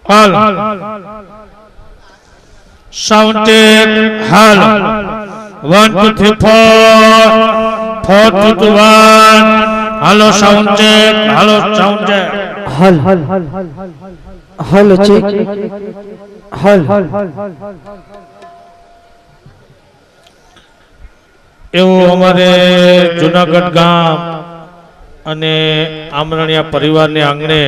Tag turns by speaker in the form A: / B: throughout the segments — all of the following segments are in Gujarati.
A: હાલ સાઉન્ડ ચેક હાલ 1 2 3 4 4 2 1 હાલો સાઉન્ડ ચેક હાલો સાઉન્ડ ચેક
B: હાલ હાલ ચેક હાલ
A: એવું અમારે જુનાગઢ ગામ અને આમરણિયા પરિવારને આંગણે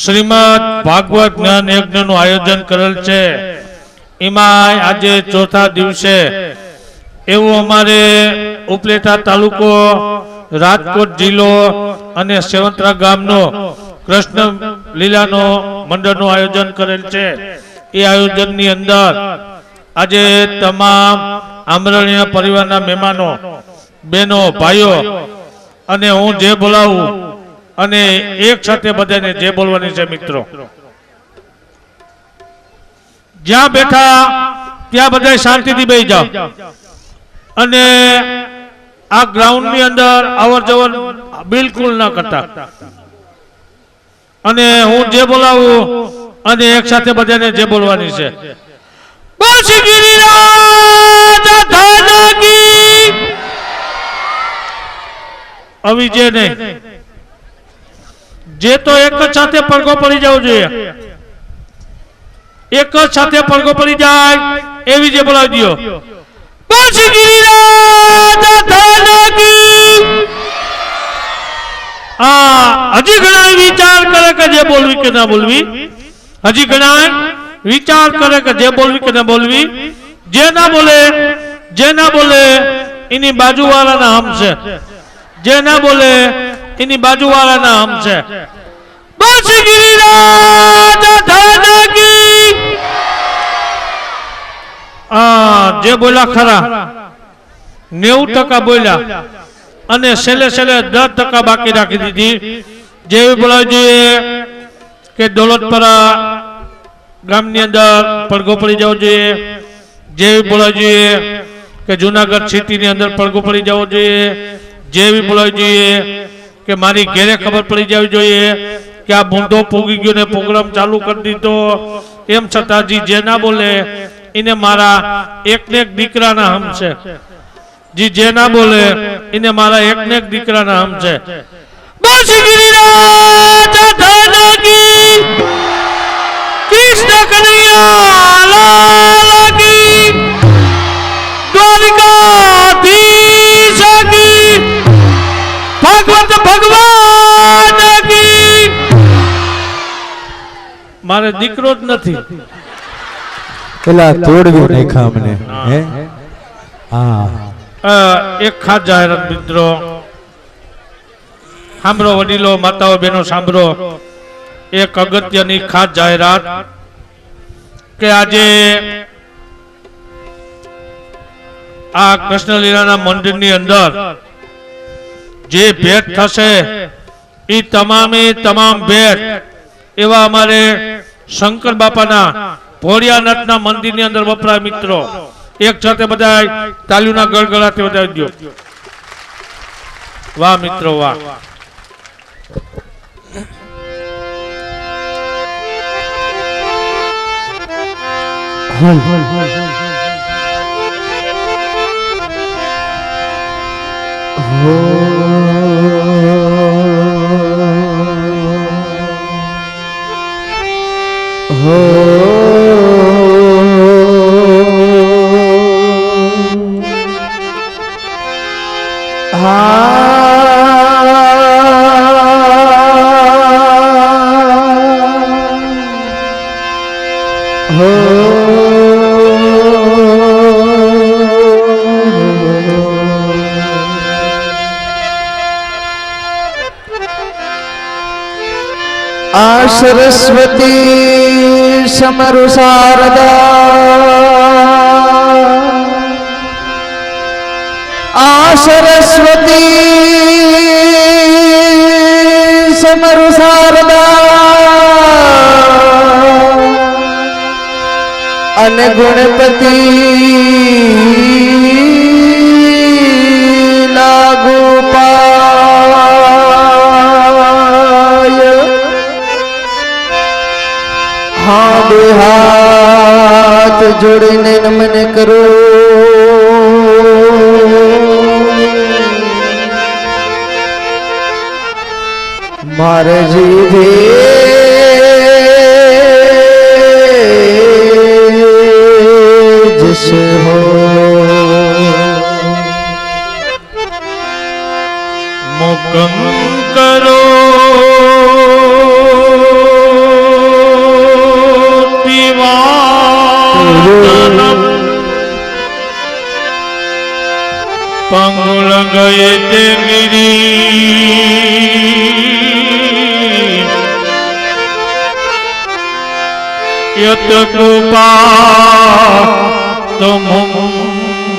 A: શ્રીમદ ભાગવત જ્ઞાન યજ્ઞનું આયોજન કરેલ છે. એમાં આજે ચોથા દિવસે એવું અમારે ઉપલેટા તાલુકો રાજકોટ જિલ્લો અને સેવંતરા ગામનો કૃષ્ણ લીલાનો મંડળનું આયોજન કરેલ છે. એ આયોજનની અંદર આજે તમામ આમરણીય પરિવારના મહેમાનો બહેનો ભાઈઓ અને હું જે બોલાવું અને એક સાથે બધાને જે બોલવાની છે મિત્રો જ્યાં બેઠા ત્યાં બધા શાંતિથી બેસી જાઓ અને આ ગ્રાઉન્ડ ની અંદર અવર જવર બિલકુલ ના કરતા અને હું જે બોલાવું અને એક સાથે બધાને જે બોલવાની છે. અવિજે નહીં જે તો એક જ સાથે પડઘો પડી જવો જોઈએ, એક જ સાથે પડઘો પડી જાય એવી જે બોલાવી દો. હજી ઘણા વિચાર કરે કે જે બોલવી કે ના બોલવી, હજી ઘણા વિચાર કરે કે જે બોલવી કે ના બોલવી. જે ના બોલે એની બાજુવાળાના હમ છે, જે ના બોલે એની બાજુવાળાના હમ છે. જે બોલ્યા ખરા 90% બોલ્યા અને છેલ્લે 10% બાકી રાખી દીધી. જેવી બોલાવી જોઈએ કે દોલતપરા ગામની અંદર પડઘો પડી જવો જોઈએ, જેવી બોલાવી જોઈએ કે જુનાગઢ સિટીની અંદર પડઘો પડી જવો જોઈએ, જેવી બોલાવી જોઈએ કે મારી ઘેરે ખબર પડી જવી જોઈએ કે આ ભૂંડો પૂગી ગયો ને પ્રોગ્રામ ચાલુ કરી દીધો. એમ છતાં જે ના બોલે એને મારા એકને એક દીકરાના હમ છે, જે ના બોલે એને મારા એકને એક દીકરાના હમ છે. કૃષ્ણ કનૈયા લાલ કી, દ્વારકાધીશ કી, ભાગવત ભગવાન કી. મારે દીકરો જ નથી.
B: પેલા તોડવી નાખ્યા અમને હે. હા
A: એક ખાસ જાહેરાત મિત્રો સાંભળો, વડીલો માતાઓ બહેનો સાંભળો. એક અગત્યની ખાસ જાહેરાત કે આજે આ કૃષ્ણ લીલાના મંદિરની અંદર જે ભેટ થશે એ તમામે તમામ ભેટ એવા અમારે શંકર બાપાના ભોળિયાનાથના મંદિરની અંદર વપરાય મિત્રો. એક સાથે બધા તાલીઓના ગળગળાથી વધાવી દો. વાહ મિત્રો વાહ.
B: सरस्वती समरु शारदा, सरस्वती समरु शारदा अन गुणपति लागू पाय જોડીને નમન કરો. મારે જીવે જસ હો
A: મુકમ કરો દિવાનમ પાંગુલ ગયે તે ગિરી યત કૃપા તમ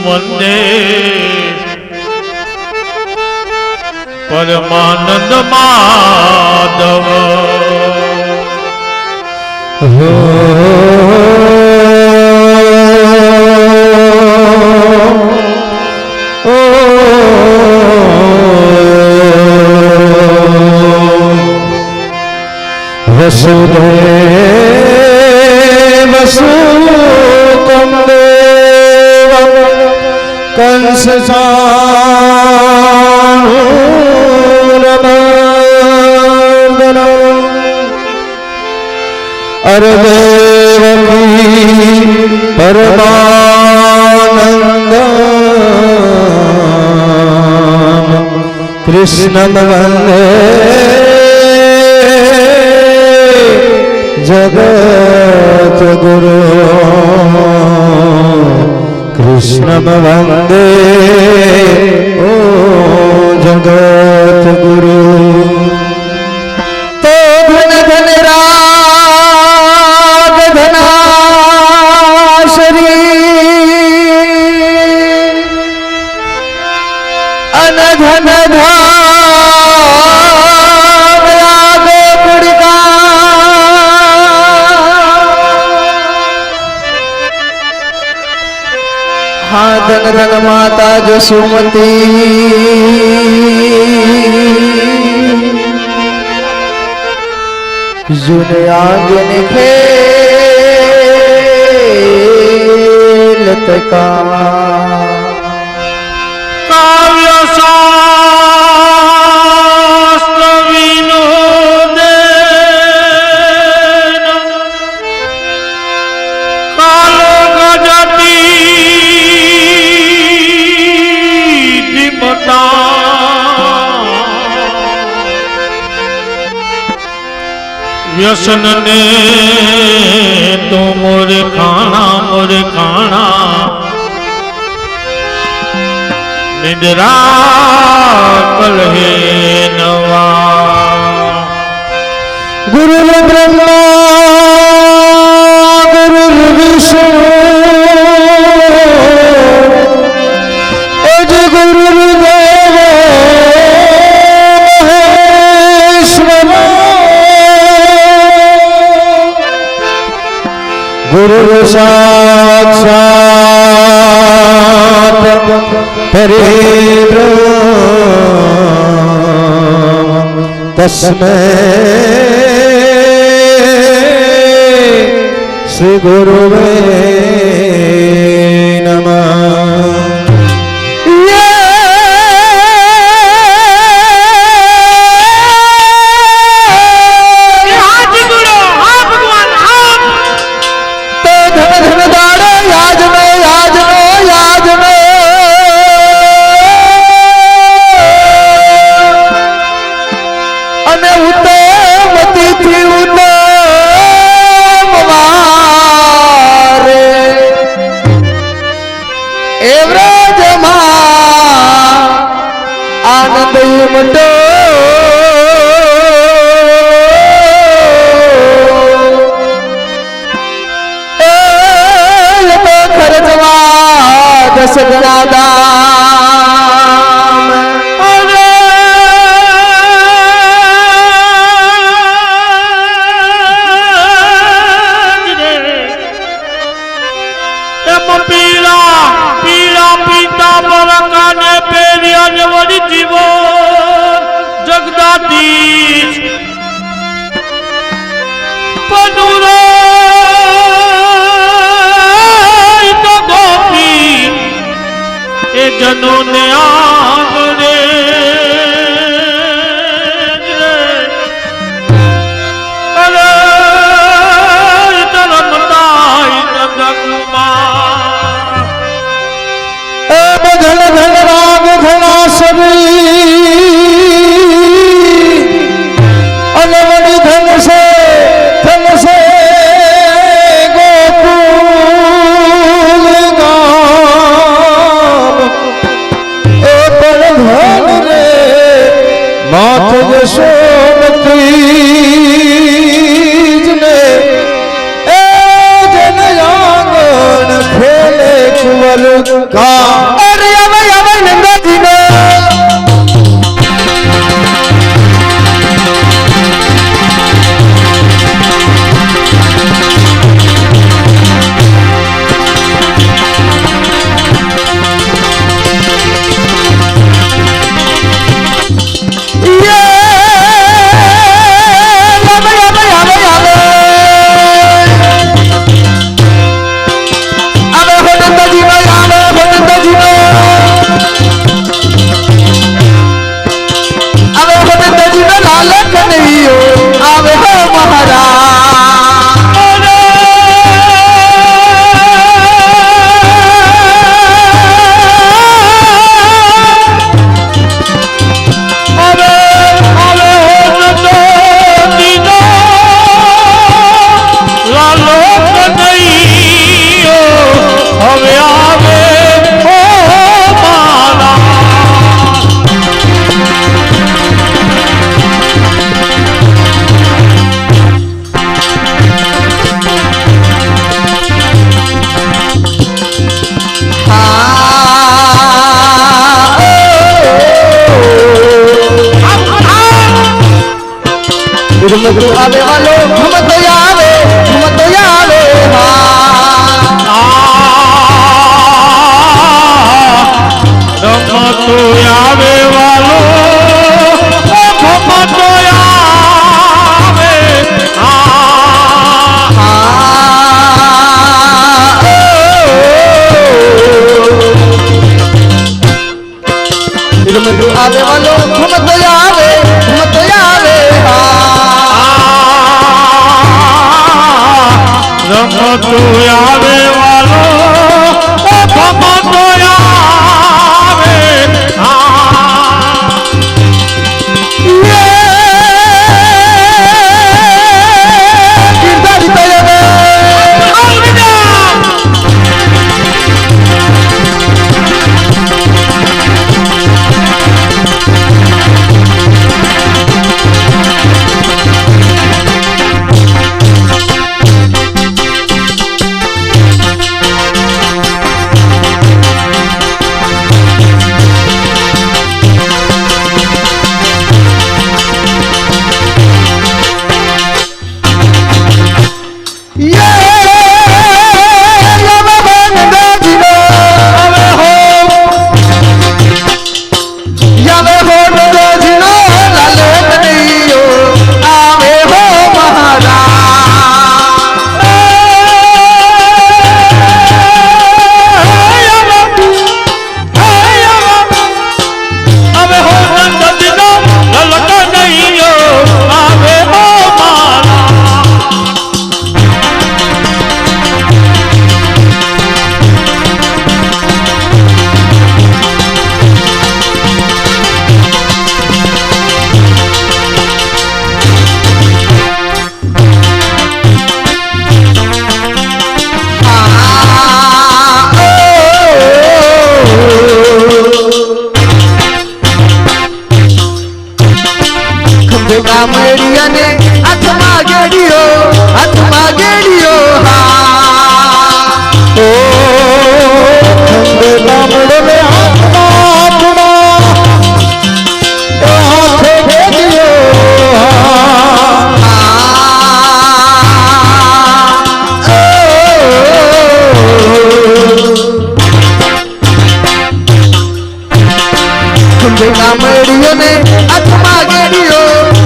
A: વંદે પરમાનંદ માધવ.
B: હો વસુદેવ સુતમ દેવ કંસ ચાણૂરમર્દન અરે દેવકી પરમાનંદ કૃષ્ણ વંદે જગત ગુરુ કૃષ્ણ વંદે ઓ જગત ગુરુ. તો ધન ધન રાગ ધનાશરી અન ધન ધન ધન માતા જસુમતી જુન આગન ખેલત
A: કાવ્ય શાસ્ત્ર વિનોદેન કાલો ગજતી વ્યસન ને તો મોરે ખાણા નિદ્રા કલહે નવા.
B: ગુરુ બ્રહ્મા ગુરુ વિષ્ણુ અજ ગુરુ દેવ મહેશ્વર ગુરુ સાક્ષાત પરિબ્રહ્મ તસ્મૈ શ્રી ગુરુવે નમઃ. આનંદ ઉમટો ખર્ચવા 10 ગણા દામ.
A: પીળા પીતા પર કાને પેરિયા વળી જીવો જનોને આંગણે અરે ધર્મદાય નંદકુમાર
B: એ ધન ધન રાગ ઘણા સરી અને મણી ધન છે ગોકુલ ગામ એ પણ ધન રે માથ જશોમતી ને એ જન આંગણ ખેલે કુંવર કા અરે હવે હવે નંદાજી ને आवे वालो हम तो आवे
A: रम तो आवे वालो हम तो आवे
B: आवे वालो हम तो आवे
A: रम तो आवे वालो हम तो आवे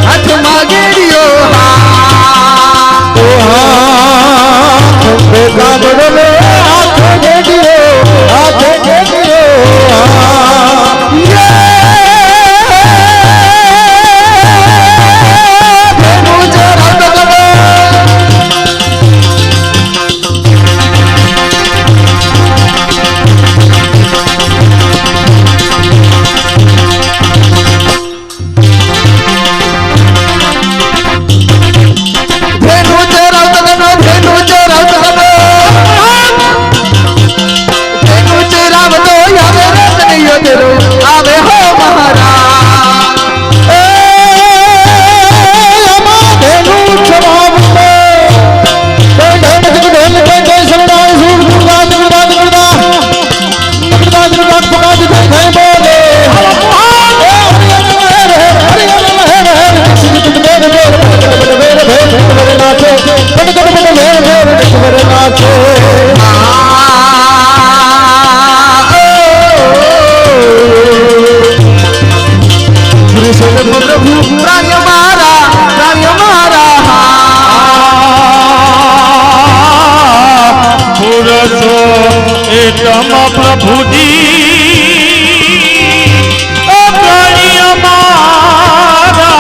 B: હાથમાં ગેડીઓ પ્રાણીઓ મારા
A: પુરુષો એકમ પ્રભુજી પ્રાણીઓ મારા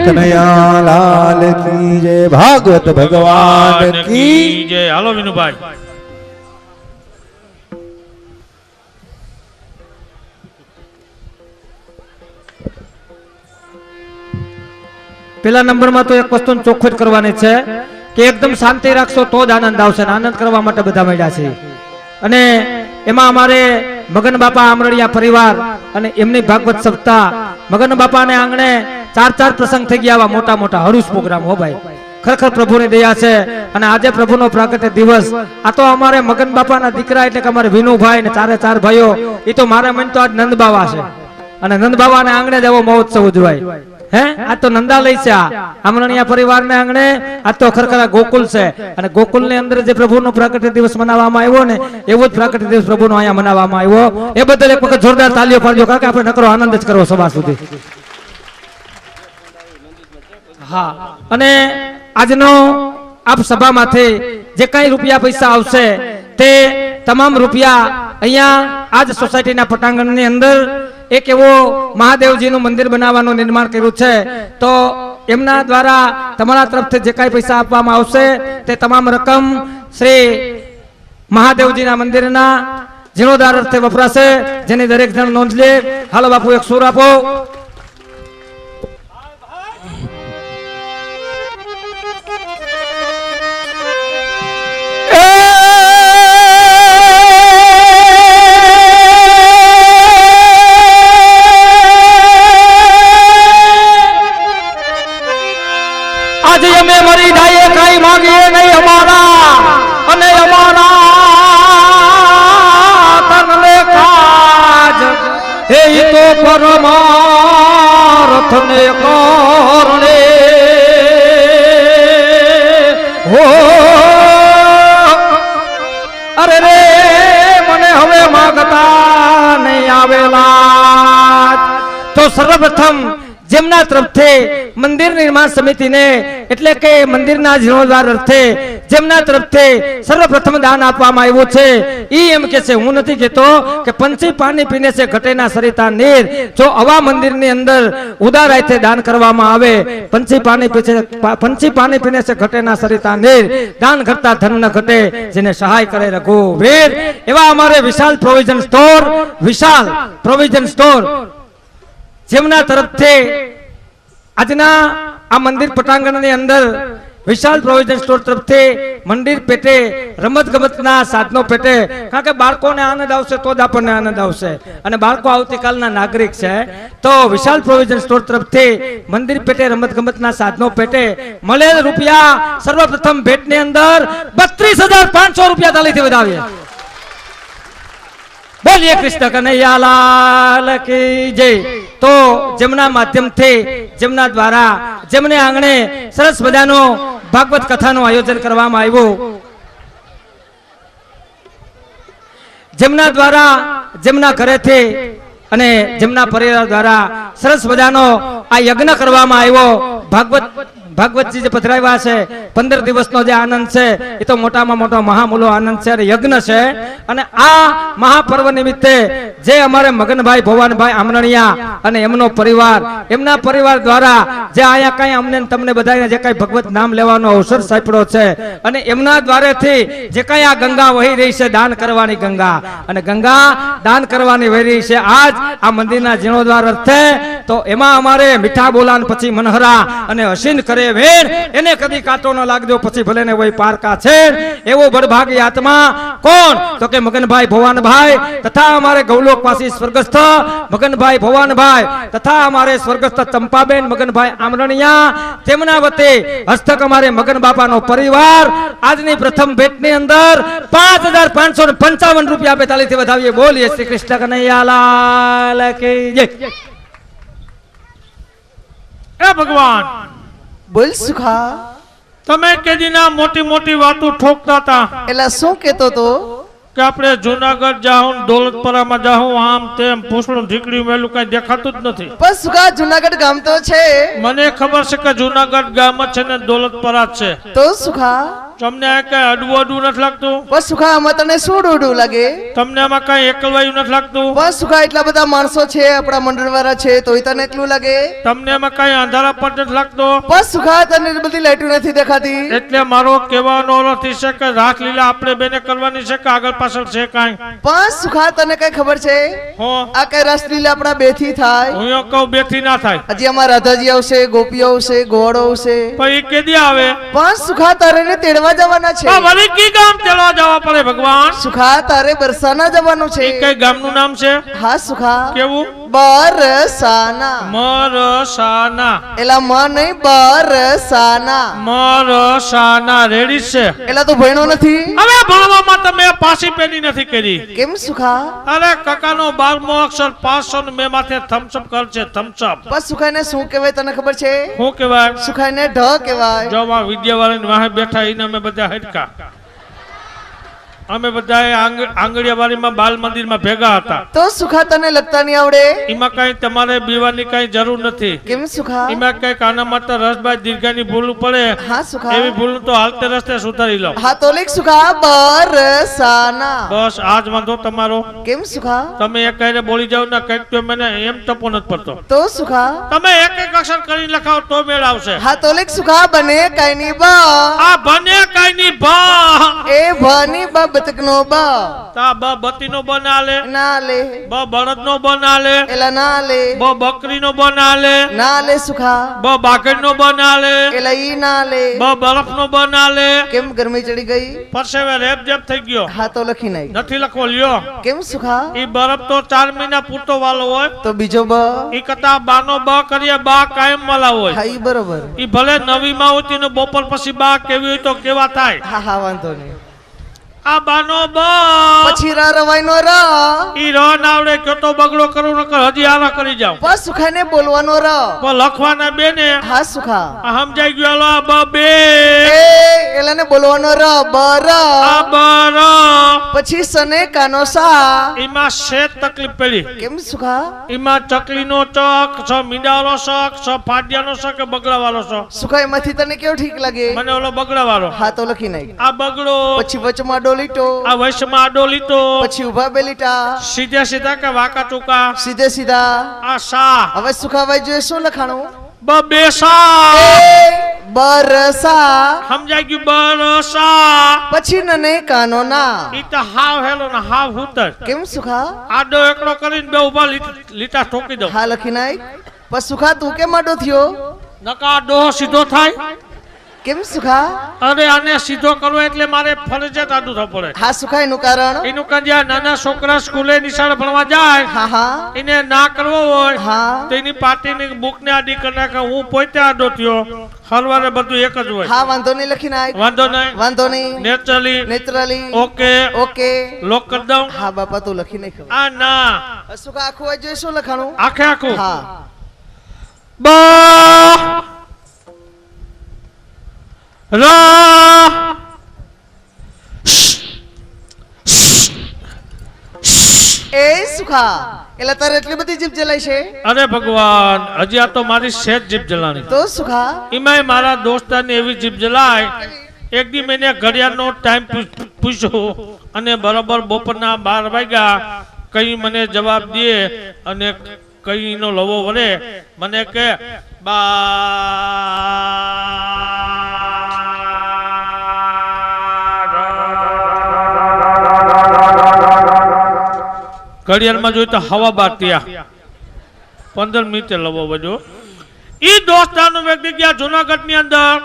B: કનૈયા લાલ કી જય ભાગવત ભગવાન કી
A: જય. હાલો વિનુભાઈ.
C: પેલા નંબરમાં તો એક વસ્તુ ચોખ્ખું જ કરવાની છે કે એકદમ શાંતિ રાખશો તો જ આનંદ આવશે. આનંદ કરવા માટે બધા મળ્યા છે અને એમાં અમારે મગન બાપા આમરણિયા પરિવાર અને એમની ભાગવત સપ્તાહ મગન બાપાને આંગણે 4 પ્રસંગ થઈ ગયા આવા મોટા મોટા હરુષ પ્રોગ્રામ. હો ભાઈ, ખરેખર પ્રભુની દયા છે. અને આજે પ્રભુનો પ્રાગટ્ય દિવસ. આ તો અમારે મગન બાપાના દીકરા એટલે કે અમારે વિનુભાઈ ને 4 ભાઈઓ, એ તો મારે મન તો આજ નંદ બાવા છે અને નંદ બાવાને આંગણે જ એવો મહોત્સવ ઉજવાય. હે, આ તો નંદાલય છે. આ આમરણિયા પરિવારને આંગણે આ તો ખરેખર ગોકુલ છે અને ગોકુલની અંદર જે પ્રભુનો પ્રાગટ્ય દિવસ મનાવવામાં આવ્યો ને એવો જ પ્રાગટ્ય દિવસ પ્રભુનો અહીંયા મનાવવામાં આવ્યો. એ બદલ એક વખત જોરદાર તાલીઓ પાડજો, કારણ કે આપણે નકરો આનંદ જ કરવો સવાર સુધી. હા, અને આજનો આપ સભામાંથી જે કઈ રૂપિયા પૈસા આવશે તે તમામ રૂપિયા અહીંયા આજ સોસાયટીના પટાંગણની અંદર એક એવો મહાદેવજીનું મંદિર બનાવવાનું નિર્માણ કર્યું છે. તો એમના દ્વારા તમારા તરફથી જે કાંઈ પૈસા આપવામાં આવશે તે તમામ રકમ શ્રી મહાદેવજીના મંદિરના જીર્ણોદ્ધાર અર્થે વપરાશે, જેની દરેક જણ નોંધ લે. હાલો બાપુ, એક સૂર આપો. આજે અમે મરી જાય કઈ માંગીએ નહીં અમારા અને અમારા તનને કાજ એ તો પરમાર્થને કારણે હો. અરે રે મને હવે માંગતા નહીં આવેલા. તો સર્વપ્રથમ જેમના તરફથી મંદિર નિર્માણ સમિતિને એટલે કે મંદિરના જીર્ણોદ્ધાર અર્થે જેમના તરફથી સર્વપ્રથમ દાન આપવામાં આવ્યું છે ઈ એમ કે છે, હું નથી કહેતો કે પંછી પાણી પીને છે ઘટેના સરિતા નીર. જો આવા મંદિરની અંદર ઉદારાયતે દાન કરવામાં આવે, પંછી પાણી પીને છે ઘટેના સરિતા નીર, દાન કરતા ધન ન ઘટે, જેને સહાય કરે રઘુવીર. એવા અમારે વિશાલ પ્રોવિઝન સ્ટોર જેમના તરફથી આજના આ મંદિર પટાંગણની અંદર વિશાલ પ્રોવિઝન સ્ટોર તરફથી મંદિર પેટે રમત ગમતના સાધનો પેટે, કારણ કે બાળકોને આનંદ આવશે તો જ આપણને આનંદ આવશે અને બાળકો આવતીકાલના નાગરિક છે. તો વિશાલ પ્રોવિઝન સ્ટોર તરફથી મંદિર પેટે રમત ગમતના સાધનો પેટે મળેલ રૂપિયા સર્વપ્રથમ ભેટની અંદર 32,500 રૂપિયા તાલીથી વધાવીએ. બોલીએ કૃષ્ણ કનૈયા લાલ કી જય. તો જેમના માધ્યમથી જેમના દ્વારા જેમને આંગણે સરસ મજાનો ભાગવત કથાનું આયોજન કરવામાં આવ્યું, જેમના દ્વારા જેમના ઘરેથી અને જેમના પરિવાર દ્વારા સરસ મજાનો આ યજ્ઞ કરવામાં આવ્યો. ભાગવતજી જે પધરાવ્યા છે 15 દિવસનો જે આનંદ છે એ તો મોટામાં મોટો મહામૂલો આનંદ છે અને યજ્ઞ છે. અને આ મહાપર્વ નિમિત્તે જે અમારે મગનભાઈ ભવાનભાઈ આમરણિયા અને એમનો પરિવાર, એમના પરિવાર દ્વારા જે આયા કઈ અમને તમને બધાને જે કઈ ભગવત નામ લેવાનો અવસર સાંપડ્યો છે અને એમના દ્વારેથી જે કઈ આ ગંગા વહી રહી છે, દાન કરવાની ગંગા, અને ગંગા દાન કરવાની વહી રહી છે. આજ આ મંદિરના જીર્ણોદ્ધાર અર્થે તો એમાં અમારે મીઠા બોલાન પછી મનહરા અને હસીન કરે વેણ એને કદી કાંટો ન લાગજો પછી ભલે ને વહી પારકા છે એવો બળભાગી આત્મા કોણ તો કે મગનભાઈ ભવાનભાઈ તથા અમારે ગૌલોકવાસી સ્વર્ગસ્થ મગનભાઈ ભવાનભાઈ તથા અમારે સ્વર્ગસ્થ ચંપાબેન મગનભાઈ આમરણિયા તેમના વતે હસ્તક અમારે મગન બાપાનો પરિવાર આજની પ્રથમ ભેટની અંદર 5555 રૂપિયા આપે તાલીથી વધાવીએ બોલીએ શ્રી કૃષ્ણ કનૈયાલાલ કી જય
A: એ ભગવાન
D: બોલ સુખા
A: તમે કેદીના મોટી મોટી વાતો ઠોકતા હતા
D: એલા શું કેતો તો
A: કે આપણે જુનાગઢ જાહું દોલતપરામાં જાહું આમ તેમ પૂછડું ઢીકડી મેલું કઈ દેખાતું જ નથી
D: પણ સુખા જુનાગઢ ગામ તો છે
A: મને ખબર છે કે જુનાગઢ ગામ જ છે ને દોલતપરા જ છે
D: તો સુખા
A: તમને આ કઈ અડવું નથી લાગતું
D: પણ સુખા આમાં તને શું ડોડું લાગે
A: તમને આમાં કઈ એકલવાયું નથી લાગતું
D: પણ સુખા એટલા બધા માણસો છે આપણા મંડળ વાળા છે તોય તને એટલું લાગે
A: તમને એમાં કઈ અંધારા પર નથી લાગતો
D: પણ સુખા તને બધી લાઈટો નથી દેખાતી
A: એટલે મારો કહેવાનો અર્થ એ છે કે રાસલીલા આપણે બેને કરવાની છે કે આગળ પાછળ છે કાંઈ
D: પણ સુખા તને કઈ ખબર છે
A: હો
D: આ કઈ રાસલીલા આપણા બે થી થાય
A: હું એવું કહું બેથી ના થાય
D: હજી આમાં રાધાજી આવશે ગોપીઓ આવશે ગોળો આવશે
A: પણ એ કેદી આવે
D: પણ સુખા તારે ને તેડવા જવાના છે
A: આ વળી કી ગામ તેડવા જવા પડે ભગવાન
D: સુખા તારે બરસાના જવાનું છે
A: એ કઈ ગામનું નામ છે
D: હા સુખા
A: કેવું
D: બરસાના
A: મરસાના
D: એલા માં નહીં બરસાના
A: મરસાના રેડી છે
D: એલા તો ભણ્યો નથી
A: હવે ભણવામાં તમે પાછી પેની નથી કરી
D: કેમ સુખા
A: અરે કાકાનો 12મો અક્ષર પાસ છે ને મે માથે થમ્સઅપ કર છે થમ્સઅપ
D: બસ સુખાઈને શું કહેવાય તને ખબર છે
A: શું કહેવાય
D: સુખાઈને ઢ કહેવાય
A: જો આ વિદ્યાવાળાની વાહે બેઠા એને અમે બધા હટકા અમે બધા આંગળીયાવાડીમાં બાલ મંદિરમાં ભેગા હતા
D: તો સુખા તને લગતા નહીં આવડે
A: એમાં કઈ તમારે બીવાની કઈ જરૂર નથી
D: કેમ સુખા
A: એમાં કઈ કાના માતા રસભાઈ દીર્ઘાની ભૂલ પડે
D: હા સુખા
A: એવી ભૂલ તો હાલતે રસ્તે સુધારી લો
D: હા તો લેખ સુખા બરસાના
A: બસ આજ વાંધો તમારો
D: કેમ સુખા
A: તમે એક કાંઈ બોલી જાવ ને કઈક તો મને એમ તપો નથી પડતો
D: તો સુખા
A: તમે એક એક અક્ષર કરીને લખાવો તો મેળ આવશે
D: હા તો લેખ સુખા બને કઈ ની બા
A: આ બને કઈ ની ભા
D: એ ભની બા બતકનો બા
A: તા બ બતીનો બના લે
D: ના લે
A: બ બળદનો બના લે
D: એલા ના લે
A: બ બકરીનો બના લે
D: ના લે સુખા
A: બ બાગડનો બના લે
D: એલા ઈ ના લે
A: બ બરફનો બના લે
D: કેમ ગરમી ચડી ગઈ
A: પરસેવે રેપ જેપ થઈ ગયો
D: હા તો લખી નાખ
A: નથી લખવો લ્યો
D: કેમ સુખા
A: ઈ બરફ તો 4 મહિના પૂરતો વાલો હોય
D: તો બીજો બ
A: ઈ કતા બાનો બ કરીએ બા કાયમ વાલા હોય
D: હા ઈ બરોબર
A: ઈ ભલે નવી માં હોતી ને બપોર પછી બા કેવી હોય તો કેવા થાય
D: હા હા વાંધો નહીં
A: આ બાનો બ
D: પછી રા રવાઈ નો રા
A: ઈ ર ના આવડે કે તો બગડો કરું નકર હજી આરા કરી જાવ
D: બસ સુખાને બોલવાનો રા
A: પણ લખવાના બે ને
D: હા સુખા
A: આ સમજાઈ ગયો હાલો આ બ બે
D: એ એલાને બોલવાનો રા બર
A: આ બર
D: પછી સને કાનો સા
A: એમાં શેત તકલીફ પડી
D: કેમ સુખા
A: એમાં ચકલીનો ચક છ મીંડાવાળો શક છ ફાડિયાનો શક કે બગડાવાળો શક
D: સુખા એમાંથી તને કેવો ઠીક લાગે
A: મને ઓલો બગડાવાળો
D: હા તો લખી નાખ
A: આ બગડો
D: પછી વચમાં ડોલીટો
A: આ વૈશમાં આડો લીટો
D: પછી ઉભા બેલીટા
A: સીધા સીધા કે વાકા ચૂકા
D: સીધે સીધા
A: આ સા
D: હવે સુખાવાઈ જોઈએ શું લખાણું
A: બ બે સા
D: એ બરસા
A: સમજાઈ ગયું બરસા
D: પછી નને કાનો ના
A: ઈ તો હાવ હેલો ને હાવ હુતર
D: કેમ સુખા
A: આડો એકડો કરીને બે ઉભા લીટા ઠોકી દો
D: હા લખી નાખ પણ સુખા તું કેમ આડો થયો
A: નકા ડો સીધો થાય
D: કેમ સુખા
A: અરે આને સીધો કરવો એટલે મારે ફરજિયાત આડું થવું પડે
D: હા સુખા એનું કારણ
A: એનું કાંજ્યા નાના છોકરા સ્કૂલે નિશાળ ભણવા જાય
D: હા હા
A: એને ના કરવો હોય
D: હા
A: તો એની પાર્ટીની બુક ને આડી કરી નાખે હું પોતે આડો થયો હરવારે બધું એક જ હોય
D: હા વાંધો નહીં લખી નાખ
A: વાંધો નહીં
D: વાંધો નહીં
A: નેચરલી
D: નેત્રાલી
A: ઓકે
D: ઓકે
A: લોક કરી દઉં
D: હા બાપા તું લખી નાખ
A: આ ના
D: સુખા આખું વાંચી જોઈએ શું લખાણું
A: આખે આખું
D: હા
A: બ રા
D: એ સુખા એટલે તારે એટલી બધી જીભ જલાય છે
A: અરે ભગવાન હજી આ તો મારી શેત જીભ જલાણી
D: તો સુખા
A: એમાંય મારા દોસ્તારની એવી જીભ જલાય એક દી મેં ઘડિયાળનો ટાઈમ પૂછ્યો અને બરાબર બપોરના 12 વાગ્યા કઈ મને જવાબ દે અને કઈ નો લવો વળે મને કે ઘડિયાળમાં જોઈ તો હવા બાર ત્યાં 15 મિનિટે લવો બજો ઈ દોસ્તારનો વ્યક્તિ ગયા જૂનાગઢની અંદર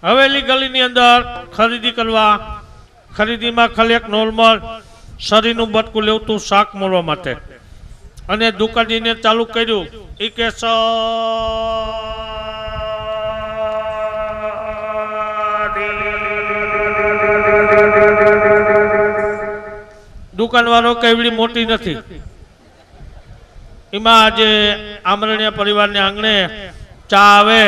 A: હવેલી ગલીની અંદર ખરીદી કરવા ખરીદીમાં ખાલી એક નોર્મલ શરીરનું બટકું લેવતું શાક મોરવા માટે અને દુકાનજીને ચાલુ કર્યું ઈ કે દુકાનવાળો કેવડી મોટી નથી એમાં આજે આમરણીયા પરિવારને આંગણે ચા આવે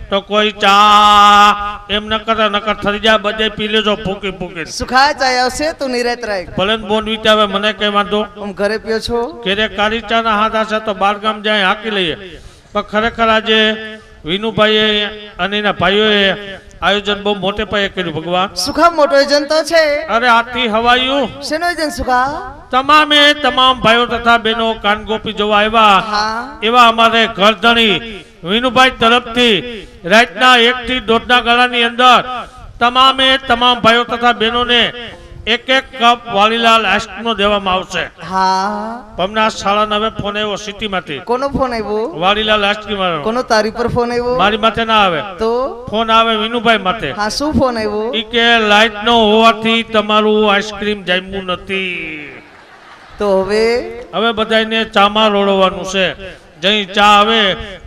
A: તો કોઈ ચા એમ ન કરતા નકર થઈ જાય બધે પી લેજો ફૂકી ફૂકી
D: સુખા ચાય આવશે તું નિરાત રાખ
A: ભલે બોન વિચાવે મને કઈ વાંધો
D: હું ઘરે પીયો છો
A: ઘેરે કાળી ચા ના હાથ હશે તો બાર ગામ જાય હાકી લઈએ પણ ખરેખર આજે વિનુભાઈએ અને એના ભાઈઓએ આયોજન બહુ મોટે પાયે કર્યું ભગવાન
D: સુખા મોટો એજન્ટ તો છે
A: અરે આથી હવાયું
D: શેનો એજન્ટ સુખા
A: તમામે તમામ ભાઈઓ તથા બહેનો કાનગોપી જોવા આવ્યા
D: હા
A: એવા અમારે ઘરધણી વિનુભાઈ તરફથી રાતના 1 થી 1.5 ગાળાની અંદર તમામે તમામ ભાઈઓ તથા બહેનોને એક કપ વાલીલાલ આઈસ્ક્રીમનો દેવામાં આવશે
D: હા
A: હમણાં 9:30 ફોન આવ્યો સિટીમાંથી
D: કોનો ફોન આવ્યો
A: વાલીલાલ આઈસ્ક્રીમ વાળો
D: કોનો તારી પર ફોન આવ્યો
A: મારી માથે ના આવે
D: તો
A: ફોન આવે વિનુભાઈ માથે
D: હા શું ફોન આવ્યો
A: ઈ કે લાઈટ નો હોવાથી તમારું આઈસ્ક્રીમ જામ્યું નથી
D: તો
A: હવે બધાને ચામાં રોડવાનું છે જઈ ચા આવે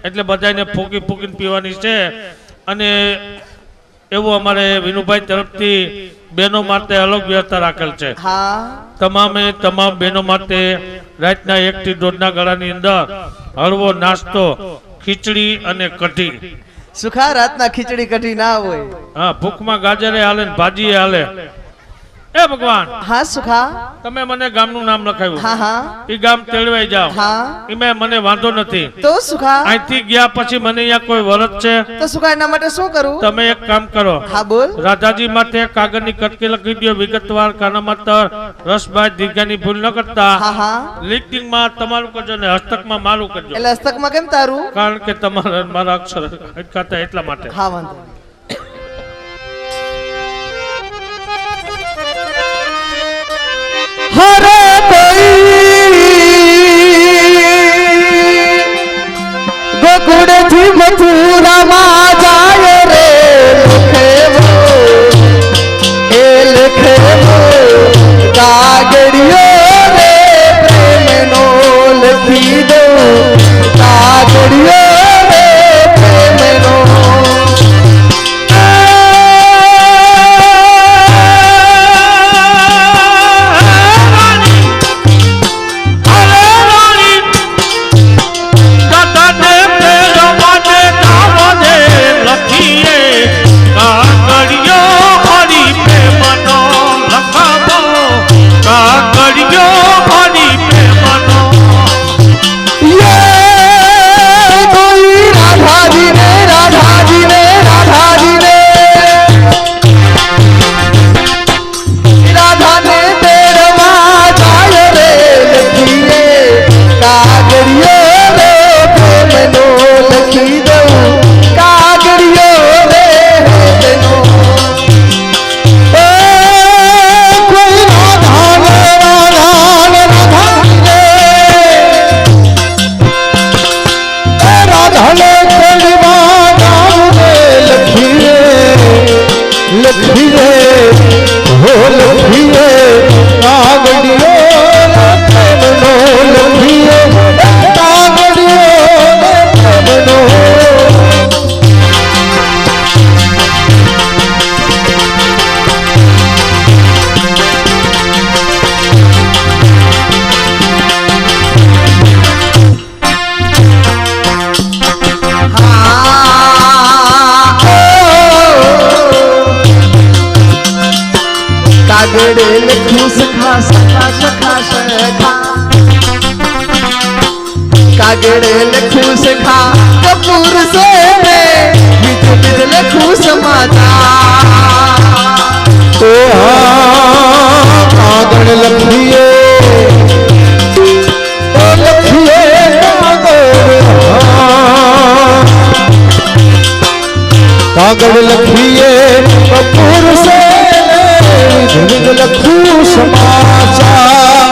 A: એટલે બધાને ફૂકી ફૂકીને પીવાની છે અને એવું અમારે વિનુભાઈ તરફથી બહેનો માટે અલગ વ્યવસ્થા રાખેલ છે
D: હા
A: તમામે તમામ બહેનો માટે રાતના 1 થી 1.5 ગાળાની અંદર હળવો નાસ્તો ખીચડી અને કઢી
D: સુખા રાતના ખીચડી કઢી ના હોય
A: હા ભૂખમાં ગાજરે હાલે ને ભાજીએ હાલે એ ભગવાન
D: હા સુખા
A: તમે મને ગામનું નામ લખાવ્યું
D: હા હા
A: ઈ ગામ તેડવાઈ જાવ
D: હા
A: એમાં મને વાંધો નથી
D: તો સુખા
A: અહીંથી ગયા પછી મને અહીંયા કોઈ વરત છે
D: તો સુખા એના માટે શું કરું
A: તમે એક કામ કરો
D: હા બોલ
A: રાધાજી માટે કાગળની કટકી લખી દો વિગતવાર કાનામાતર રસભાઈ દીર્ઘાની ભૂલ ન કરતા
D: હા હા
A: લિખિતમાં તમારું કરજો ને હસ્તકમાં મારું કરજો
D: એટલે હસ્તકમાં કેમ તારું
A: કારણ કે તમારા મારા અક્ષર હટકાતા એટલા માટે
D: હા વાંધો નહીં.
B: હરે ગોકુળ થી મથુરામાં જાય રે લખેવો એ લખેવો કાગડિયો રે પ્રેમનો લખી દો કાગડિયો રે પ્રેમનો કાગડે લખું સખા સખા સખા સખા કાગડે લખું સખા કપૂર સે વિધ વિધ લખું સમાચાર ઓ હા કાગડ લખીએ ઓ લખીએ કાગડ લખીએ કપૂર સે લખું સમાચાર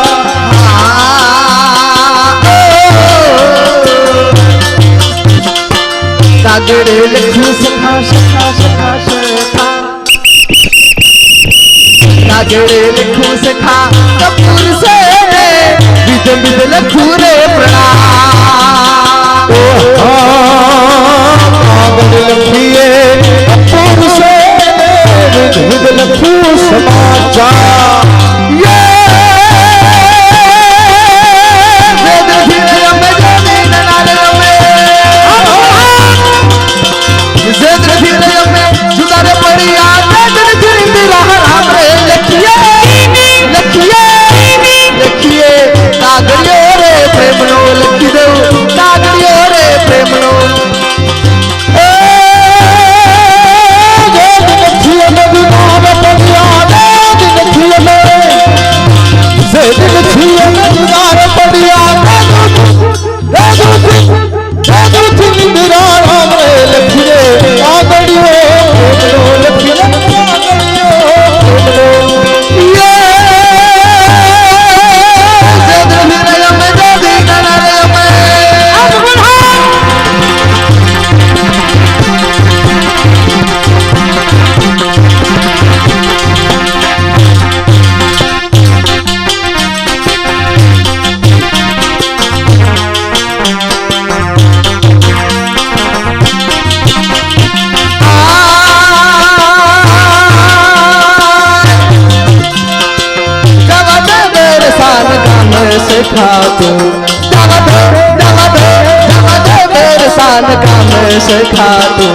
B: खातू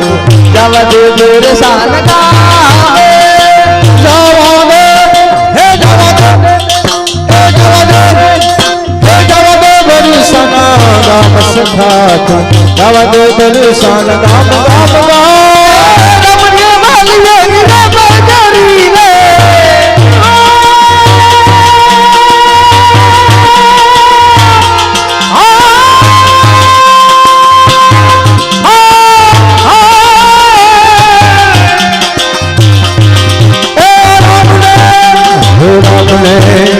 B: जावा दे मेरे सान का जावा दे हे जावा दे हे जावा दे हे जावा दे मेरी सना गाम सखातू जावा दे मेरी सान गाम गाम गाम रमने वाली है रे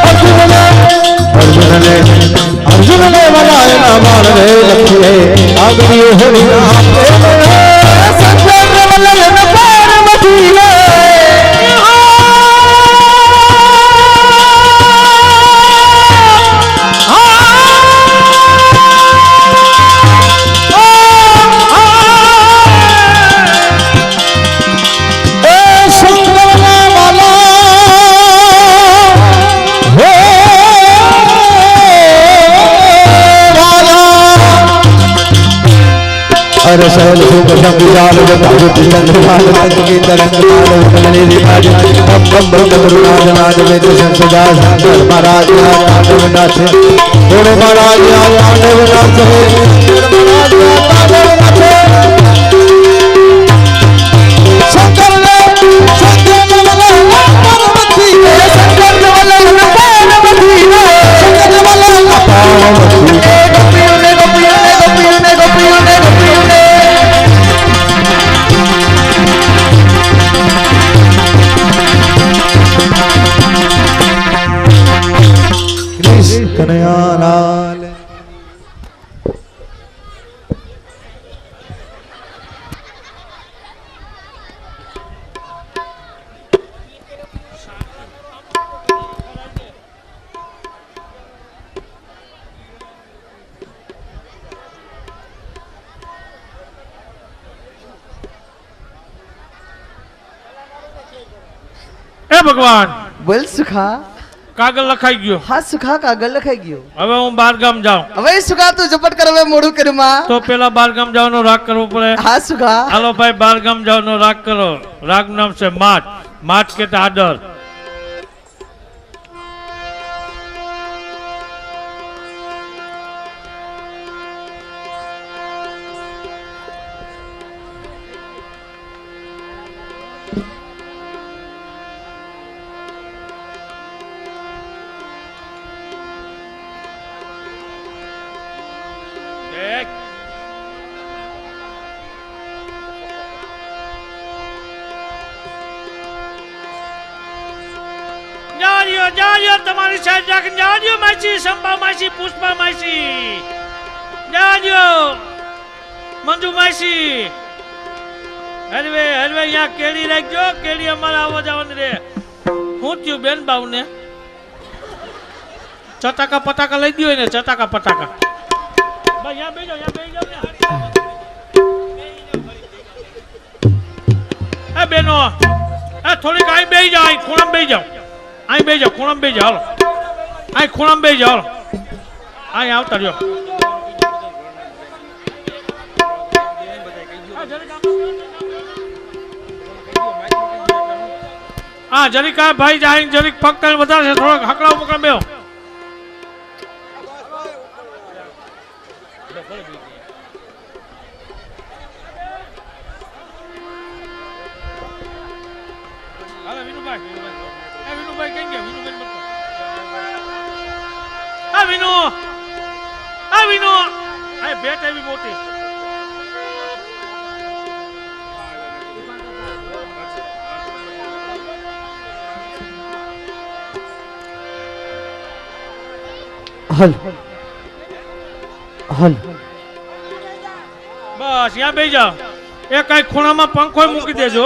B: बजरी रे अर्जुन ने बनाए ना मान रे लखिए आगरियो होनी ना संजय वल्लभ न पार्वती ले हर शैल सुख संविजाल बतावत चंद्रमाल रंग की तरंग माल उतरने रिवाज बम बम बम करुणाज नाज वेद संसदा शंकर महाराज तांडव नाथ बोलो महाराज तांडव नाथ महाराज तांडव नाथ शंकर ने शंकर वाला पार्वती ने शंकर वाला पार्वती ने शंकर वाला पार्वती ने गोपियों ने गोपियों ने गोपियों ने गोपियों ने गोपियों ने कन्हैयालाल
A: એ ભગવાન
D: બોલ સુખા
A: કાગળ લખાઈ ગયો
D: હા સુખા કાગળ લખાઈ ગયો
A: હવે હું બાર ગામ જાઉં
D: હવે સુખા તું ઝપટ કર હવે મોડું કર્યું માં
A: તો પેલા બાર ગામ જવાનો રાગ કરવો પડે
D: હા સુખા
A: હાલો ભાઈ બાર ગામ જવાનો રાગ કરો રાગ નામ છે માટ માટ કે આદર જાજો તમારી સાઈડ રાખીને જાજો માસી, સંપા માસી, પુષ્પા માસી, જાજો મંજુ માસી. હરવે હરવે અહીંયા કેળી રાખજો, કેળી અમારા આવવા જવાની રે. હું થયું બેન બાવ ને ચટાકા પટાકા લઈ દો ને, ચટાકા પટાકા. ભાઈ અહીંયા બેજો, અહીંયા બેજો. એ બેનો એ થોડીક અહીં બેસી જાઓ, અહીં ખૂણામાં બેસી જાઓ, અહીં બેસી જાઓ, ખૂણામાં બેસી જાઓ. હાલો અહીં ખૂણામાં બેસી જાઓ, અહીં આવતા રહ્યો. હા જરીક આ ભાઈ જાય, જરીક પગ કરીને વધારે છે, થોડોક હકડાવ પકડ બેહો. હાલો વિનુભાઈ, એ વિનુભાઈ કઈ ગયા? વિનુભાઈ બતો. આ વિનુ, આ વિનુ, આ ભેટ એવી મોટી.
C: હલ હલ
A: બસ ત્યાં બેસી જાઓ. એ કઈ ખૂણામાં પંખો મૂકી દેજો.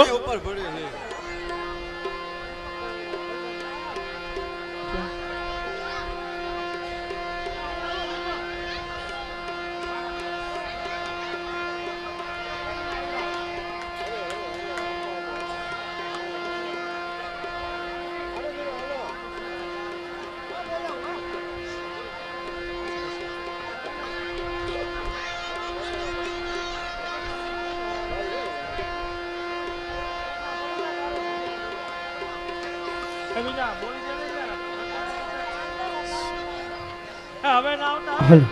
A: હવે ના આવતા.
C: હલ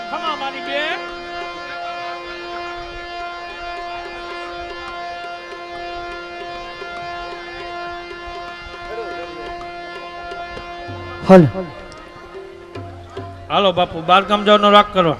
A: ખમા મારી બેન.
C: હલ
A: હાલો બાપુ, બારગામ જવાનો રાગ કરો.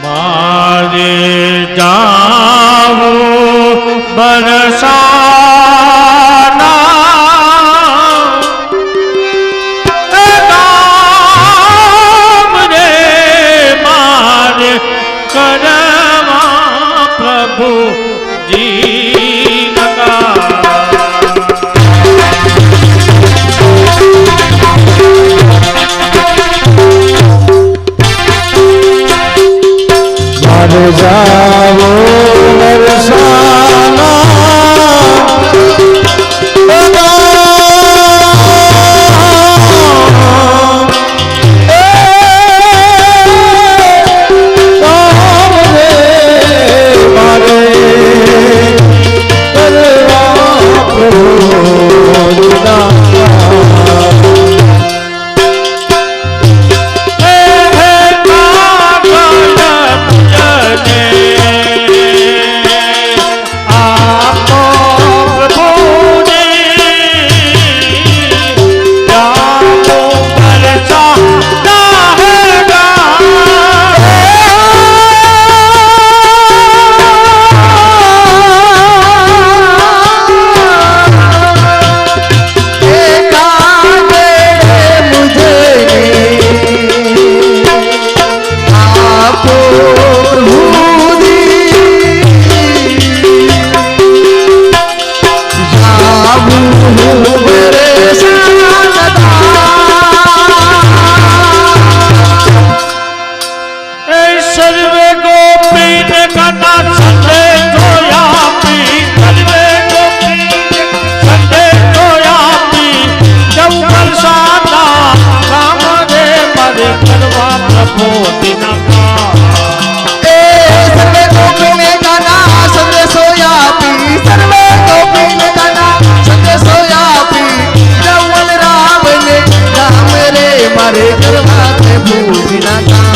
A: મારે જાવો બરસાના ગામ રે, મારે કરવા પ્રભુજી નગા.
B: જાવો વરસાના
D: મારે રે ભૂલી ના જા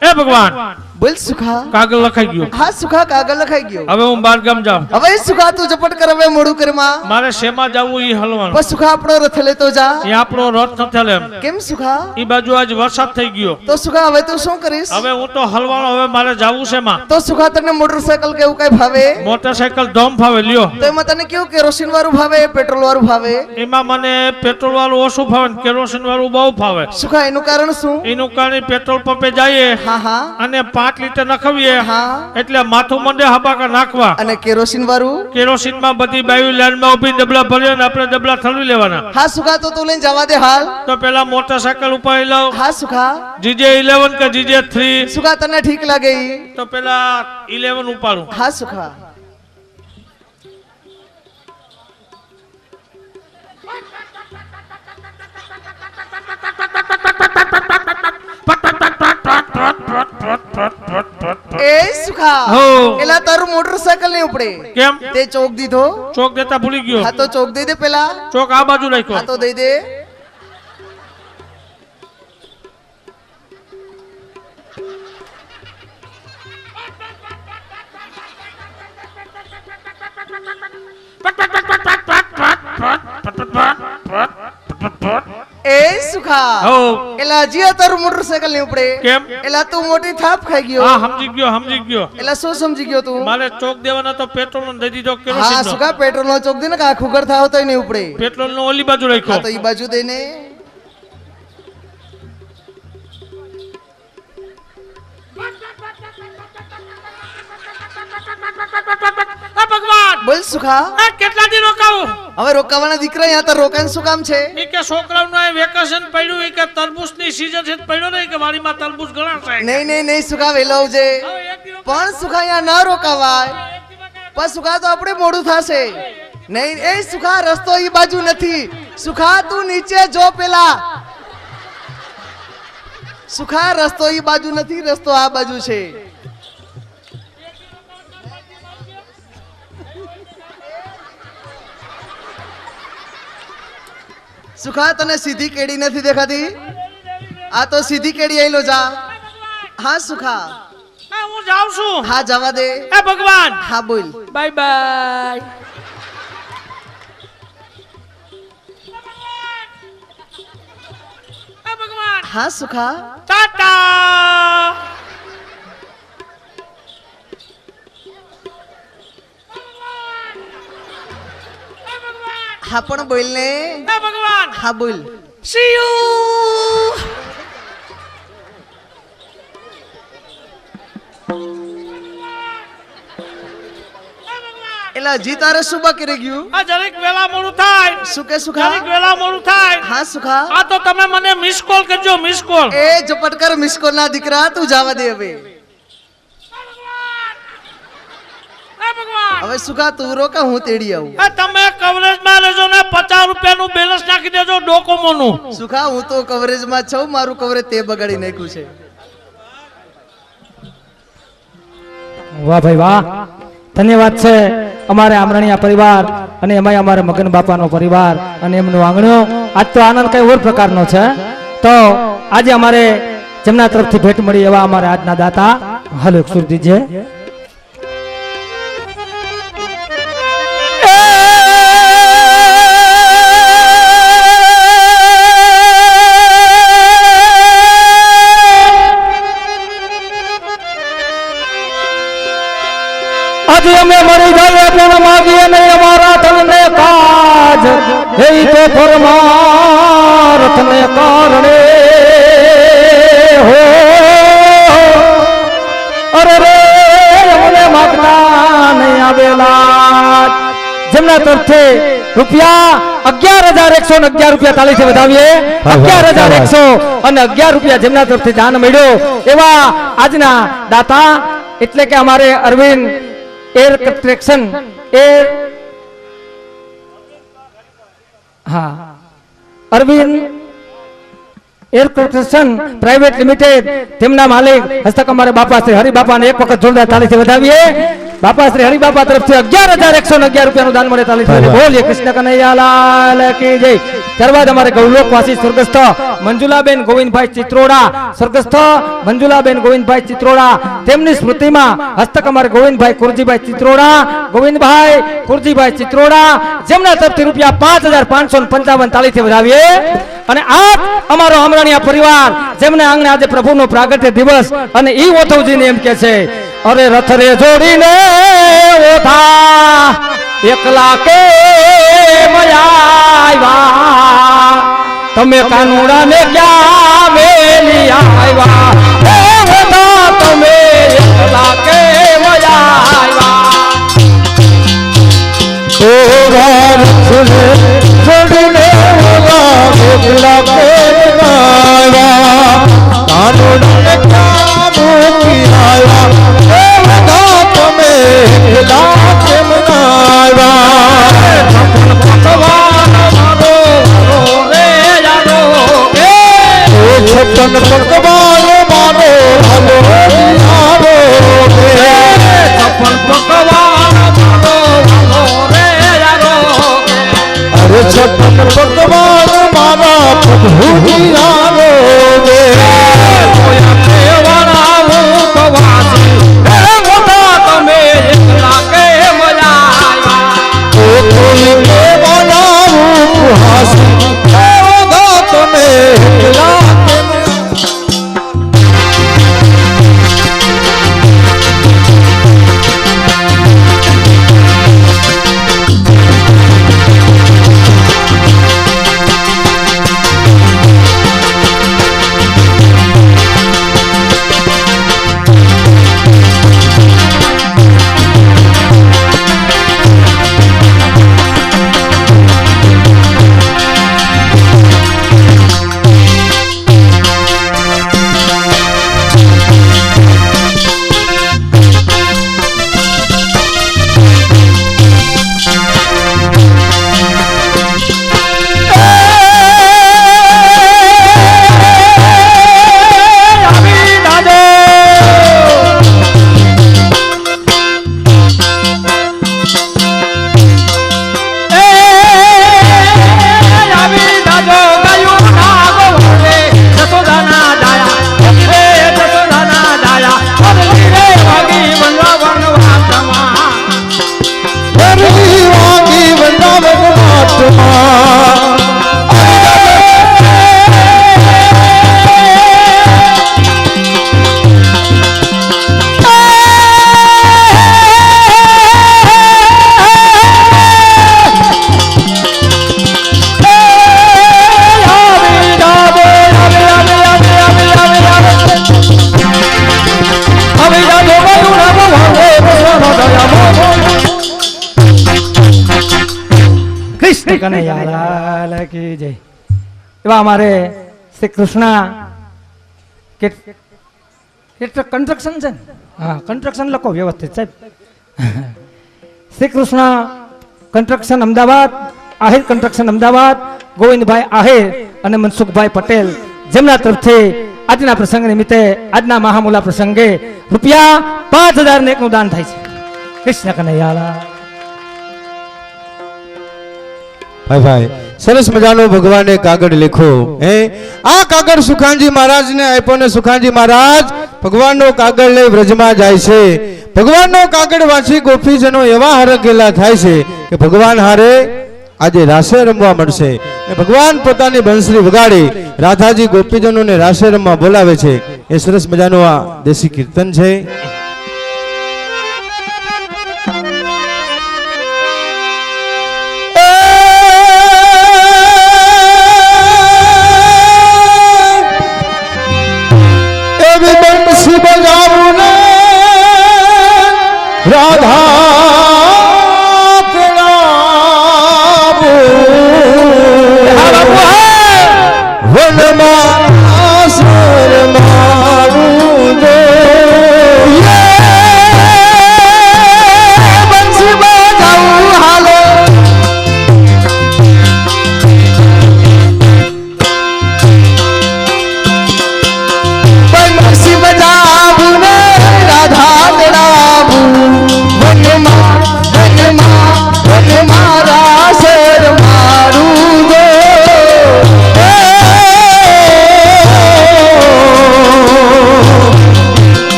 A: હે ભગવાન
D: બોલ સુખા
A: કાગળ લખાઈ ગયો
D: હા સુખા કાગળ લખાઈ ગયો
A: હવે હું બાર ગામ જાઉં
D: હવે સુખા તું ઝપટ કર હવે મોડું કરમાં
A: મારે શેમાં જાવું ઈ હલવાનું
D: બસ સુખા આપણો રથ લેતો જા
A: એ આપણો રથ નથી હાલે એમ
D: કેમ સુખા
A: ઈ બાજુ આજ વરસાદ થઈ ગયો
D: તો સુખા હવે તું શું કરીશ
A: હવે હું તો હલવાનો હવે મારે જાવું છે માં
D: તો સુખા તને મોટરસાયકલ કેવું કઈ ભાવે
A: મોટરસાયકલ ધોમ ફાવે લ્યો
D: તો એમાં તને કેવું કેરોસીન વાળું ભાવે પેટ્રોલ વાળું ભાવે
A: એમાં મને પેટ્રોલ વાળું ઓછું ફાવે ને કેરોસીન વાળું બહુ ફાવે
D: સુખા એનું કારણ શું
A: એનું કારણ પેટ્રોલ પંપે જઈએ
D: હા હા
A: અને 5 લીટર નખાવીએ
D: હા
A: એટલે માથું મંડે હબાકા નાખવા
D: અને કેરોસીન વાળું
A: કેરોસીન માં બધી બાયુ લાઈન માં ઉભી ડબલા ભરીએ ને આપણે ડબલા ઠલવી લેવાના
D: હા સુખા તો તું લઈને જવા દે હાલ
A: તો પેલા મોટરસાયકલ ઉપર લઉં
D: હા સુખા
A: જીજે 11 કે જીજે 3
D: સુખા તને ઠીક લાગે ઈ?
A: તો પેલા 11 ઉપાડું
D: હા સુખા એ સુખા
A: હો.
D: એલા તારું મોટરસાયકલ નહીં ઉપડે
A: કેમ
D: તે ચોક દીધો
A: ચોક દેતા ભૂલી ગયો
D: હા તો ચોક દઈ દે પેલા
A: ચોક આ બાજુ
D: હા
A: રાખ્યો
D: તો દઈ દે એ સુખા
A: હો
D: એલા હજી આ તારું મોટરસાયકલ નહીં ઉપડે
A: કેમ
D: એલા તું મોટી થાપ ખાઈ ગયો
A: હા સમજી ગયો
D: એલા શું સમજી ગયો તું
A: મારે ચોક દેવાના તો પેટ્રોલ નો દઈ દીધો
D: હા
A: કેરોસીન નો
D: સુખા પેટ્રોલ નો ચોક દે ને કા ખુગર થાવ તો નહીં ઉપડે
A: પેટ્રોલ નો ઓલી બાજુ
D: હા
A: રાખ્યો
D: તો ઈ બાજુ દઈને
A: આ ભગવાન
D: બોલ સુખા
A: આ કેટલા દી રોકાવું
D: હવે રોકાવાના દીકરા અહીંયા તો રોકાણ શું કામ છે
A: ઈ કે છોકરાઓનું આ વેકેશન પડ્યું ઈ કે તરબૂચની સીઝન છે પડ્યો નહીં કે વાડીમાં તરબૂચ ગણાશે
D: નહીં નહીં નહીં સુખા વેલો આવજે
A: હવે એક દી
D: પણ સુખા અહીંયા ના રોકાવાય પણ સુખા તો આપણે મોડું થશે નહીં એ સુખા રસ્તો ઈ બાજુ નથી સુખા તું નીચે જો પેલા સુખા રસ્તો ઈ બાજુ નથી રસ્તો આ બાજુ છે સુખા તને સીધી કેડી નથી દેખાતી આ તો સીધી કેડી આઈલો જા હા સુખા
A: હા હું જાઉં છું
D: હા જવા દે
A: એ ભગવાન
D: હા બોલ
A: બાય બાય એ ભગવાન
D: હા સુખા
A: ટાટા
D: હા પણ બોલ ને
A: એ ભગવાન
D: હા બોલ
A: See you.
D: એલા જી તારે શું બાકી રહી ગયું?
A: આ જરીક વેલા મોડું થાય.
D: શું કે સુખા?
A: જરીક વેલા મોડું થાય.
D: હા સુખા.
A: આ તો તમે મને મિસ કોલ કરજો, મિસ કોલ.
D: એ ઝપટકર મિસકોલ ના દીકરા તું જવા દે હવે. હવે સુખા તું રોકા હું તેડી આવું.
A: તમે કવરેજ માં લેજો ને 50 રૂપિયાનું બેલેન્સ નાખી દેજો ડોકોમો નું.
D: સુખા હું તો કવરેજ માં છું, મારું કવરેજ તે બગાડી નાખ્યું છે.
C: વાહ ભાઈ વાહ, ધન્યવાદ છે અમારે આમરણિયા પરિવાર અને એમાંય અમારે મગન બાપાનો પરિવાર અને એમનું આંગણું. આજ તો આનંદ કઈ ઓર પ્રકારનો છે. તો આજે અમારે જેમના તરફથી ભેટ મળી એવા અમારે આજના દાતા હાલો એક સુર દીજે. આજે અમે મરી જઈએ પણ માગીએ નહીં અમારા તનને કાજ, એ તો પરમાર્થને કારણે હો. અરે રે અમને માગતા નહીં આવેલા જેમના તરફથી રૂપિયા 11,111 રૂપિયા તાલીથી વધાવીએ. 11,100 અને 11 રૂપિયા જેમના તરફથી દાન મળ્યો એવા આજના દાતા એટલે કે અમારે અરવિંદ એર કન્સ્ટ્રક્શન એર હા Arvind air construction private limited તેમના માલિક હસ્તક અમારે બાપા શ્રી હરિબાપાને એક વખત જોરદાર તાળીથી વધાવીએ. બાપા શ્રી હરિબાપા તરફથી 11,111 રૂપિયાનું દાન મળે. તાળીથી બોલીએ કૃષ્ણ કનૈયા લાલ કી જય. ત્યારબાદ અમારે ગૌલોકવાસી સ્વર્ગસ્થ મંજુલાબેન ગોવિંદભાઈ ચિત્રોડા, સ્વર્ગસ્થ મંજુલાબેન ગોવિંદભાઈ ચિત્રોડા, તેમની સ્મૃતિમાં હસ્તક અમારે ગોવિંદભાઈ કુરજીભાઈ ચિત્રોડા, ગોવિંદભાઈ કુરજીભાઈ ચિત્રોડા જેમના તરફથી રૂપિયા 5,555 તાળીથી વધાવીએ. અને આ અમારો આમરણિયા પરિવાર જેમને આંગણે આજે પ્રભુનો પ્રાગટ્ય દિવસ અને ઈ ઓથવજીને એમ કે છે અરે રથ રે જોડીને ઓથા એકલા કે આવ્યા તમે કાનુડા ને ક્યાં મેલી આવ્યા એ ઓથા તમે એકલા કે આવ્યા ઓ રથ રે જોડીને એકલા કે આવ્યા કાનુડા ને ક્યાં મૂકી આવ્યા તમે એકલા કેમ આવ્યા ભગવાન મારો રે જાનો એ છપ્પન ભગવાન મારો હાલો હાલો છપ્પન ભગવાન મારો હાલો રે જાનો અરે છપ્પન ભગવાન મારા પ્રભુ હાલો રે કોયા દેવાના ભગવાસી તમે એકલા કે મજા આવ્યા ઓ કોઈ દેવાના હાસી તમે એકલા કનૈયાલાલ કી જય. એવા અમારે શ્રી કૃષ્ણ કન્સ્ટ્રક્શન છે ને? હા, કન્સ્ટ્રક્શન લખો વ્યવસ્થિત સાહેબ. શ્રી કૃષ્ણ કન્સ્ટ્રક્શન અમદાવાદ, આહિર કન્સ્ટ્રક્શન અમદાવાદ, ગોવિંદભાઈ આહિર અને મનસુખભાઈ પટેલ, જેમના તરફથી આજના પ્રસંગ નિમિત્તે આજના મહામૂલા પ્રસંગે રૂપિયા 5000 નું દાન થાય છે. કૃષ્ણ કનૈયાલાલ.
B: ભાઈ સરસ મજાનો ભગવાને કાગળ લખો. હે આ કાગળ સુખાનજી મહારાજને આપ્યો ને સુખાનજી મહારાજ ભગવાનનો કાગળ લઈ વ્રજમાં જાય છે. ભગવાનનો કાગળ વાંચી ગોપીજનો એવા હરખેલા થાય છે કે ભગવાન હારે આજે રાસે રમવા મળશે. ભગવાન પોતાની બંસરી વગાડી રાધાજી ગોપીજનોને રાસે રમવા બોલાવે છે. એ સરસ મજાનું આ દેશી કીર્તન છે.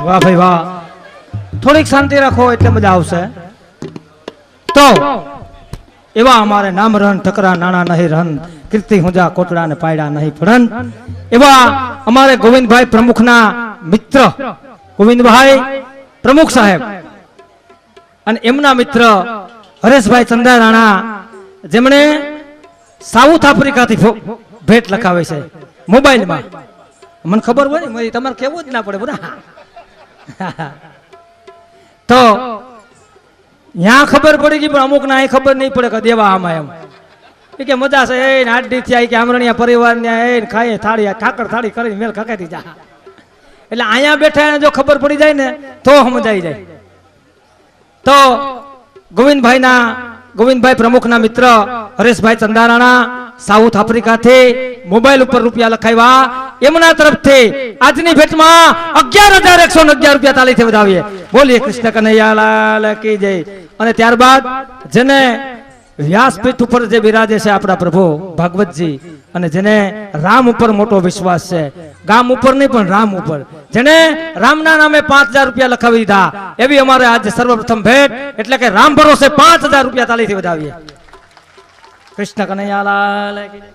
C: વાહ ભાઈ વાહ, થોડીક શાંતિ રાખો એટલે મજા આવશે. તો એવા અમારે નામ રન ઠકરા નાણા નહીં રન, કીર્તિ હુંજા કોટડા ને પાયડા નહીં ફળન. એવા અમારે ગોવિંદભાઈ પ્રમુખના મિત્ર ગોવિંદભાઈ પ્રમુખ સાહેબ અને એમના મિત્ર હરેશભાઈ ચંદા રાણા, જેમણે સાઉથ આફ્રિકાથી ભેટ લખાવે છે મોબાઈલમાં. મને ખબર હોય ને, તમારે કેવું જ ના પડે બધા. તો ત્યાં ખબર પડી ગઈ, પણ અમુક ના અહીં ખબર નહીં પડે કે દેવા આમાં એમ કે મજા છે. એ આડી થયા કે આમરણિયા પરિવાર ને એ ખાય થાળી ઠાકર થાળી કરીને મેલ ખકાતી જા. એટલે અહીંયા બેઠા એને જો ખબર પડી જાય ને તો સમજાઈ જાય. તો ગોવિંદભાઈ પ્રમુખના મિત્ર હરેશભાઈ ચંદારાણા સાઉથ આફ્રિકાથી મોબાઈલ ઉપર રૂપિયા લખાવ્યા, એમના તરફથી આજની ભેટમાં 11,111 રૂપિયા તાલીથી વધાવીએ. બોલીએ કૃષ્ણ કનૈયાલાલ કી જય. અને ત્યારબાદ જેને વ્યાસપીઠ ઉપર જે બિરાજે છે આપણા પ્રભુ ભાગવતજી, અને જેને રામ ઉપર મોટો વિશ્વાસ છે, ગામ ઉપર નહીં પણ રામ ઉપર, જેને રામના નામે 5,000 રૂપિયા લખાવી દીધા, એવી અમારે આજે સર્વપ્રથમ ભેટ, એટલે કે રામ ભરોસે 5,000 રૂપિયા તાલીથી વધાવીએ. કૃષ્ણ કનૈયાલાલ કી જય.